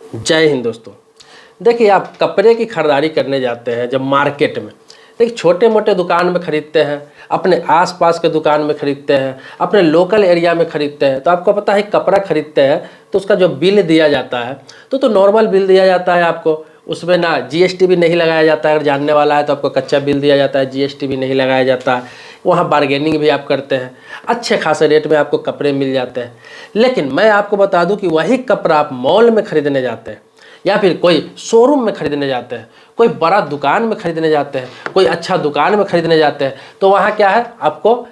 जय हिंद दोस्तों। देखिए, आप कपड़े की खरीदारी करने जाते हैं जब मार्केट में, देखिए छोटे मोटे दुकान में खरीदते हैं, अपने आसपास के दुकान में खरीदते हैं, अपने लोकल एरिया में खरीदते हैं, तो आपको पता है कपड़ा खरीदते हैं तो उसका जो बिल दिया जाता है तो नॉर्मल बिल दिया जाता है आपको। उसमें ना जीएसटी भी नहीं लगाया जाता है। अगर जानने वाला है तो आपको कच्चा बिल दिया जाता है, जीएसटी भी नहीं लगाया जाता है। वहाँ बार्गेनिंग भी आप करते हैं, अच्छे खासे रेट में आपको कपड़े मिल जाते हैं। लेकिन मैं आपको बता दूं कि वही कपड़ा आप मॉल में खरीदने जाते हैं या फिर कोई शोरूम में खरीदने जाते हैं, कोई बड़ा दुकान में खरीदने जाते हैं, कोई अच्छा दुकान में खरीदने जाते हैं, तो वहाँ क्या है, आपको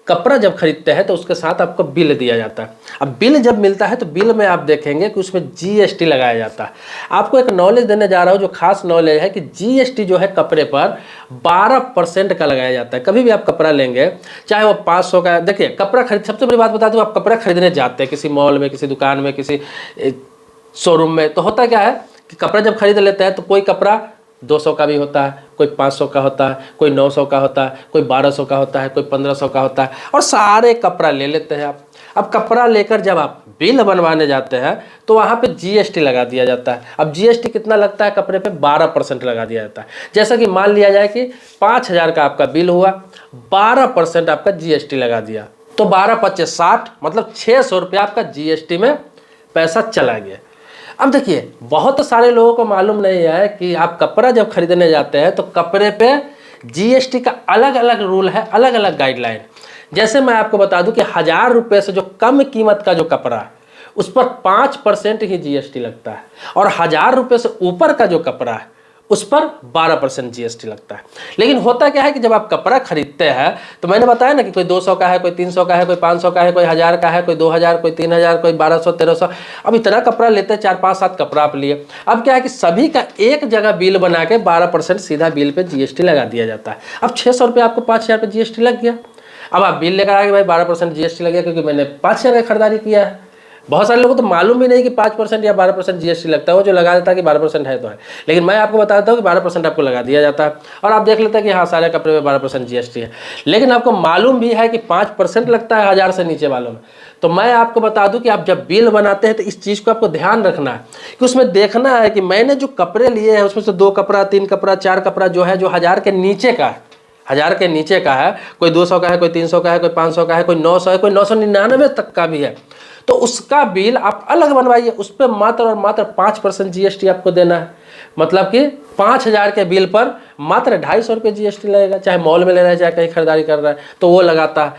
कपड़ा जब खरीदते हैं तो उसके साथ आपको बिल दिया जाता है। अब बिल जब मिलता है तो बिल में आप देखेंगे कि उसमें जीएसटी लगाया जाता है। आपको एक नॉलेज देने जा रहा हूँ जो खास नॉलेज है कि जीएसटी जो है कपड़े पर 12% का लगाया जाता है। कभी भी आप कपड़ा लेंगे, चाहे वो 500 का, देखिए कपड़ा खरीद, सबसे बड़ी बात बता दूँ, आप कपड़ा खरीदने जाते हैं किसी मॉल में, किसी दुकान में, किसी शोरूम में, तो होता क्या है कि कपड़ा जब खरीद लेते हैं तो कोई कपड़ा 200 का भी होता है, कोई 500 का होता है, कोई 900 का होता है, कोई 1200 का होता है, कोई 1500 का होता है, और सारे कपड़ा ले लेते हैं आप। अब कपड़ा लेकर जब आप बिल बनवाने जाते हैं तो वहाँ पे जीएसटी लगा दिया जाता है। अब जीएसटी कितना लगता है कपड़े पे? 12% लगा दिया जाता है। जैसा कि मान लिया जाए कि 5000 का आपका बिल हुआ, 12% आपका जीएसटी लगा दिया, तो 12 पच्चीस 60, मतलब 600 रुपया आपका जीएसटी में पैसा चला गया। अब देखिए, बहुत सारे लोगों को मालूम नहीं है कि आप कपड़ा जब खरीदने जाते हैं तो कपड़े पे जीएसटी का अलग अलग रूल है, अलग अलग गाइडलाइन। जैसे मैं आपको बता दूं कि 1000 रुपये से जो कम कीमत का जो कपड़ा है उस पर 5% ही जीएसटी लगता है, और 1000 रुपये से ऊपर का जो कपड़ा है उस पर 12% जीएसटी लगता है। लेकिन होता क्या है कि जब आप कपड़ा खरीदते हैं तो मैंने बताया ना कि कोई 200 का है, कोई 300 का है, कोई 500 का है, कोई 1000 का है, कोई 2000, कोई 3000, कोई 1200, 1300। अब इतना कपड़ा लेते हैं, 4 5 7 कपड़ा आप लिए। अब क्या है कि सभी का एक जगह बिल बना के 12% सीधा बिल पे जीएसटी लगा दिया जाता है। अब 600 रुपये आपको 5000 पे जीएसटी लग गया। अब आप बिल लेकर आए कि भाई 12% जीएसटी लग गया क्योंकि मैंने 5000 का खरीदारी किया है। बहुत सारे लोगों को तो मालूम भी नहीं कि 5% या 12% जीएसटी लगता है, वो जो लगा देता है कि 12% है तो है। लेकिन मैं आपको बताता हूँ कि 12% आपको लगा दिया जाता है, और आप देख लेते हैं कि हाँ सारे कपड़े में 12% जीएसटी है। लेकिन आपको मालूम भी है कि 5% लगता है 1000 से नीचे वालों में। तो मैं आपको बता दूं कि आप जब बिल बनाते हैं तो इस चीज़ को आपको ध्यान रखना है कि उसमें देखना है कि मैंने जो कपड़े लिए हैं उसमें से 2 कपड़ा, 3 कपड़ा, 4 कपड़ा जो है, जो 1000 के नीचे का है, 1000 के नीचे का है, कोई 200 का है, कोई 300 का है, कोई 500 का है, कोई 900 है, कोई 999 तक का भी है, तो उसका बिल आप अलग बनवाइए। उस पर मात्र और मात्र 5% जीएसटी आपको देना है। मतलब कि 5000 के बिल पर मात्र 250 रुपये जीएसटी लगेगा, चाहे मॉल में ले रहा है, चाहे कहीं खरीदारी कर रहा है तो वो लगाता है।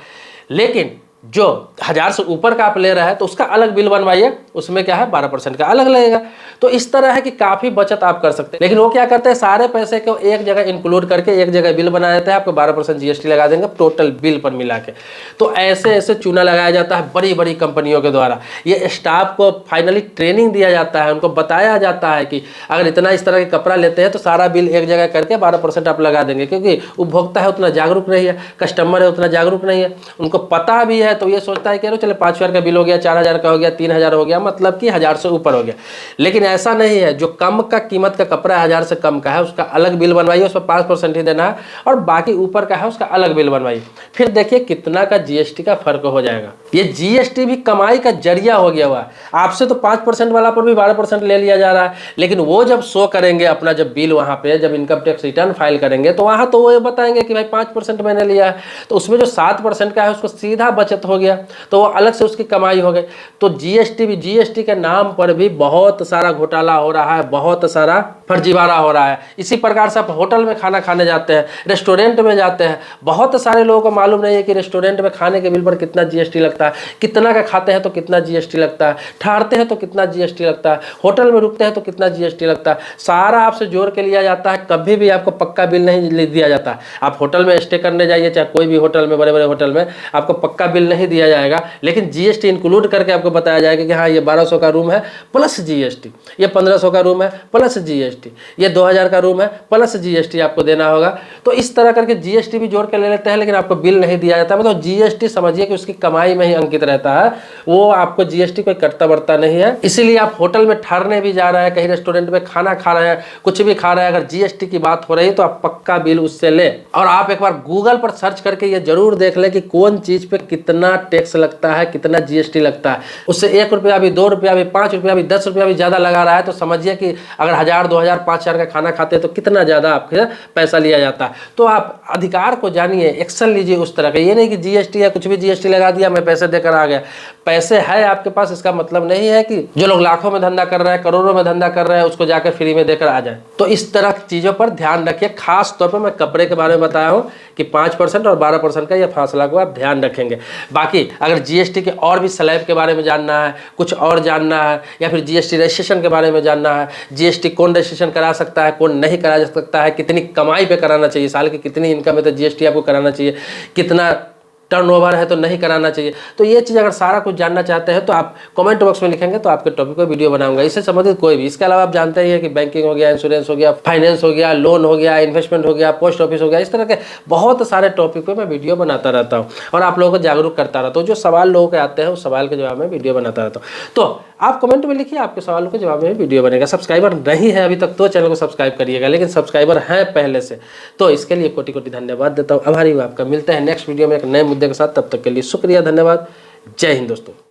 लेकिन जो 1000 से ऊपर का आप ले रहा है तो उसका अलग बिल बनवाइए, उसमें क्या है 12% का अलग लगेगा। तो इस तरह है कि काफ़ी बचत आप कर सकते हैं। लेकिन वो क्या करते हैं, सारे पैसे को एक जगह इंक्लूड करके एक जगह बिल बना देते हैं, आपको 12% जीएसटी लगा देंगे टोटल बिल पर मिला के। तो ऐसे ऐसे चूना लगाया जाता है बड़ी बड़ी कंपनियों के द्वारा। ये स्टाफ को फाइनली ट्रेनिंग दिया जाता है, उनको बताया जाता है कि अगर इतना इस तरह के कपड़ा लेते हैं तो सारा बिल एक जगह करके 12% आप लगा देंगे, क्योंकि उपभोक्ता है उतना जागरूक नहीं है, कस्टमर है उतना जागरूक नहीं है। उनको पता भी है तो ये सोचता है कि चलो 5000 का बिल हो गया, 4000 का हो गया, 3000 हो गया, मतलब कि 1000 से ऊपर हो गया। लेकिन ऐसा नहीं है, जो कम का कीमत का कपड़ा 1000 से कम का है उसका अलग बिल बनवाइए, उस पर 5% ही देना है, और बाकी ऊपर का है उसका अलग बिल बनवाइए। फिर देखिए कितना का जीएसटी का फर्क हो जाएगा। ये जीएसटी भी कमाई का जरिया हो गया हुआ है। आपसे तो 5% वाला पर भी 12% ले लिया जा रहा है, लेकिन वो जब शो करेंगे अपना, जब बिल वहाँ पे जब इनकम टैक्स रिटर्न फाइल करेंगे तो वहाँ तो वो ये बताएंगे कि भाई 5% मैंने लिया है, तो उसमें जो 7% का है उसको सीधा बचत हो गया, तो वो अलग से उसकी कमाई हो गई। तो जीएसटी के नाम पर भी बहुत सारा घोटाला हो रहा है, बहुत सारा फर्जीवाड़ा हो रहा है। इसी प्रकार से आप होटल में खाना खाने जाते हैं, रेस्टोरेंट में जाते हैं, बहुत सारे लोगों को मालूम नहीं है कि रेस्टोरेंट में खाने के बिल पर कितना जीएसटी लगता है, कितना का खाते हैं तो कितना जीएसटी लगता है, ठहरते हैं तो कितना जीएसटी लगता है, होटल में रुकते हैं तो कितना जीएसटी लगता है। सारा आपसे जोड़ के लिया जाता है, कभी भी आपको पक्का बिल नहीं दिया जाता। आप होटल में स्टे करने जाइए, चाहे कोई भी होटल में, बड़े बड़े होटल में, आपको पक्का बिल नहीं दिया जाएगा, लेकिन जीएसटी इंक्लूड करके आपको बताया जाएगा कि हाँ ये 1200 का रूम है प्लस जीएसटी, ये 1500 का रूम है प्लस जीएसटी। जीएसटी, ये 2000 का रूम है प्लस जीएसटी आपको देना होगा। तो इस तरह करके जीएसटी भी जोड़ के ले लेते हैं, लेकिन आपको बिल नहीं दिया जाता। मतलब जीएसटी समझिए कि उसकी कमाई में ही अंकित रहता है, वो आपको जीएसटी कोई कटता बढ़ता नहीं है। इसीलिए आप होटल में ठहरने भी जा रहे हैं, कहीं रेस्टोरेंट में खाना खा रहे हैं, कुछ भी खा रहे हैं, अगर जीएसटी की बात हो रही है तो आप पक्का बिल उससे लें। और आप एक बार गूगल पर सर्च करके ये जरूर देख लें कि कौन चीज पे कितना टैक्स लगता है, कितना जीएसटी लगता है। उससे 1 रुपया भी, 2 रुपया भी, 5 रुपया भी, 10 रुपया भी ज्यादा लगा रहा है तो समझिए कि अगर 1000, 2000, 5000 का खाना खाते हैं तो कितना ज्यादा आपके पैसा लिया जाता है। तो आप अधिकार को जानिए, एक्शन लीजिए उस तरह का। ये नहीं कि जीएसटी है, कुछ भी जीएसटी लगा दिया, मैं पैसे देकर आ गया। पैसे है आपके पास, इसका मतलब नहीं है कि जो लोग लाखों में धंधा कर रहे हैं, करोड़ों में धंधा कर रहे हैं, उसको जाकर फ्री में देकर आ जाए। तो इस तरह की चीजों पर ध्यान रखिए। खास तौर पर मैं कपड़े के बारे में बताया हूं कि 5% और 12% का यह फासला को आप ध्यान रखेंगे। बाकी अगर जीएसटी के और भी स्लैब के बारे में जानना है, कुछ और जानना है, या फिर जीएसटी रजिस्ट्रेशन के बारे में जानना है, जीएसटी कौन रजिस्ट्रेशन करा सकता है, कौन नहीं करा सकता है, कितनी कमाई पे कराना चाहिए, साल की कितनी इनकम है तो जीएसटी आपको कराना चाहिए, कितना टर्नओवर है तो नहीं कराना चाहिए, तो ये चीज़ अगर सारा कुछ जानना चाहते हैं तो आप कमेंट बॉक्स में लिखेंगे तो आपके टॉपिक पर वीडियो बनाऊंगा, इससे संबंधित कोई भी। इसके अलावा आप जानते ही हैं कि बैंकिंग हो गया, इंश्योरेंस हो गया, फाइनेंस हो गया, लोन हो गया, इन्वेस्टमेंट हो गया, पोस्ट ऑफिस हो गया, इस तरह के बहुत सारे टॉपिक पर मैं वीडियो बनाता रहता हूँ और आप लोगों को जागरूक करता रहता हूँ। जो सवाल लोगों के आते हैं उस सवाल के जवाब में वीडियो बनाता रहता हूँ। तो आप कमेंट में लिखिए, आपके सवालों के जवाब में वीडियो बनेगा। सब्सक्राइबर नहीं है अभी तक तो चैनल को सब्सक्राइब करिएगा, लेकिन सब्सक्राइबर हैं पहले से, तो इसके लिए कोटि कोटि धन्यवाद देता हूँ। आभारी हूँ आपका। मिलते हैं नेक्स्ट वीडियो में एक नए मुद्दे के साथ, तब तक के लिए शुक्रिया, धन्यवाद, जय हिंद दोस्तों।